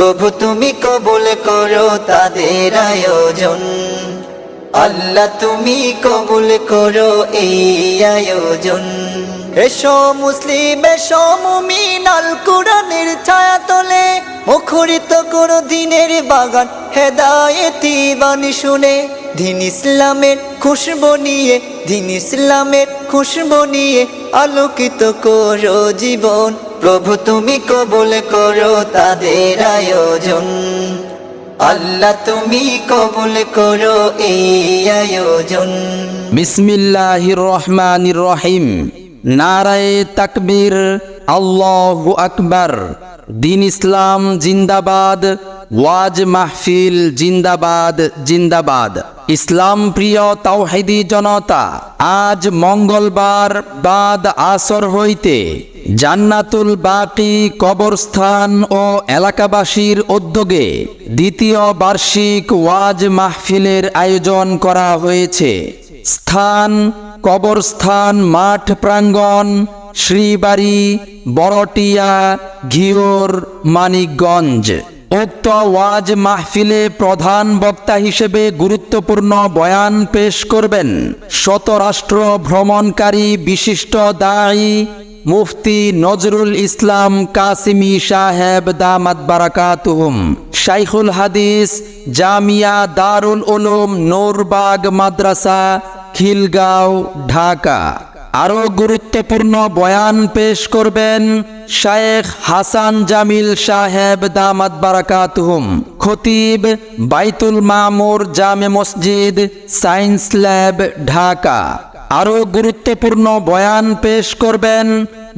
প্রভু তুমি কবুল করো তাদের আয়োজন। আল্লাহ তুমি কবুল করো এই আয়োজন। এসো মুসলিম এসো মুমিন, আল কুরআনের ছায়া তলে মুখরিত করো দ্বীনের বাগান হেদায়েতি বাণী শুনে। দ্বীন ইসলামের খুশবু নিয়ে, দ্বীন ইসলামের খুশবু নিয়ে আলোকিত করো জীবন। প্রভু তুমি কবুল করো তাদের আয়োজন। আল্লাহ তুমি কবুল করো এই আয়োজন। বিসমিল্লাহির রহমানির রহিম। নারায়ে তাকবীর, আল্লাহু আকবার। দ্বীন ইসলাম জিন্দাবাদ, ওয়াজ মাহফিল জিন্দাবাদ জিন্দাবাদ। ইসলাম প্রিয় তাওহীদি জনতা, আজ মঙ্গলবার বাদ আসর হইতে জান্নাতুল বাকি কবরস্থান ও এলাকাবাসীর উদ্যোগে দ্বিতীয় বার্ষিক ওয়াজ মাহফিলের আয়োজন করা হয়েছে। স্থান কবরস্থান মাঠ প্রাঙ্গণ, শ্রীবাড়ি, বড়টিয়া, ঘিওর, মানিকগঞ্জ। উক্ত ওয়াজ মাহফিলে প্রধান বক্তা হিসেবে গুরুত্বপূর্ণ বয়ান পেশ করবেন শতরাষ্ট্র ভ্রমণকারী বিশিষ্ট দায়ী মুফতি নজরুল ইসলাম কাসিমি সাহেব দামাত বারাকাতুহুম, শাইখুল হাদিস জামিয়া দারুল উলুম নূরবাগ মাদ্রাসা, খিলগাঁও, ঢাকা। আরো গুরুত্বপূর্ণ বয়ান পেশ করবেন শায়েখ হাসান জামিল সাহেব দামাত বারাকাতুহুম, খতিব বাইতুল মামুর জামে মসজিদ, সায়েন্স ল্যাব, ঢাকা। আরো গুরুত্বপূর্ণ বয়ান পেশ করবেন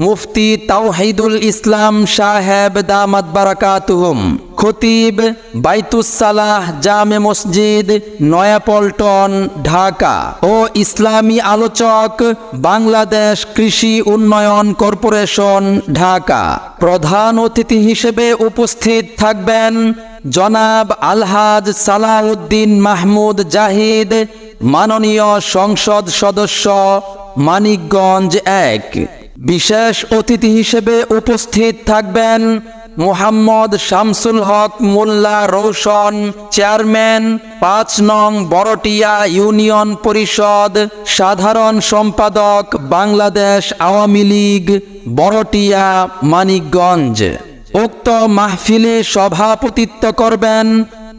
মুফতি তাওহীদুল ইসলাম সাহেব দামাত বারাকাতুহুম, খতিব বাইতুস সালাহ জামে মসজিদ, নয়াপল্টন, ঢাকা ও ইসলামী আলোচক বাংলাদেশ কৃষি উন্নয়ন কর্পোরেশন, ঢাকা। প্রধান অতিথি হিসেবে উপস্থিত থাকবেন জনাব আলহাজ সালাউদ্দিন মাহমুদ জাহিদ, মাননীয় সংসদ সদস্য, মানিকগঞ্জ ১। বিশেষ অতিথি হিসেবে উপস্থিত থাকবেন মুহাম্মদ শামসুল হক মোল্লা রৌশন, চেয়ারম্যান ৫ নং বড়টিয়া ইউনিয়ন পরিষদ, সাধারণ সম্পাদক বাংলাদেশ আওয়ামী লীগ, বড়টিয়া, মানিকগঞ্জ। উক্ত মাহফিলে সভাপতিত্ব করবেন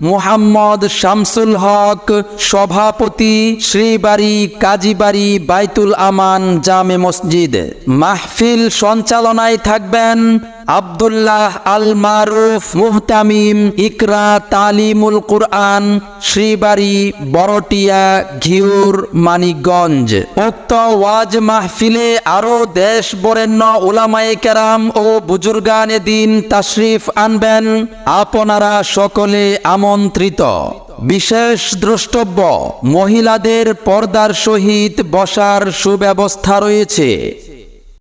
মুহাম্মদ শামসুল হক, সভাপতি, শ্রীবাড়ি কাজীবাড়ি বাইতুল আমান জামে মসজিদ। মাহফিল সঞ্চালনায় থাকবেন আব্দুল্লাহ আল মারুফ মুহতামিম, ইকরা তালিমুল কুরআন, শ্রীবাড়ি, বড়টিয়া, ঘিওর, মানিকগঞ্জ। উক্ত ওয়াজ মাহফিলে আরো দেশ বরেণ্য উলামায়ে কেরাম ও বুজুর্গানে দ্বীন তাশরিফ আনবেন। আপনারা সকলে আমন্ত্রিত। বিশেষ দ্রষ্টব্য, মহিলাদের পর্দার সহিত বসার সুব্যবস্থা রয়েছে।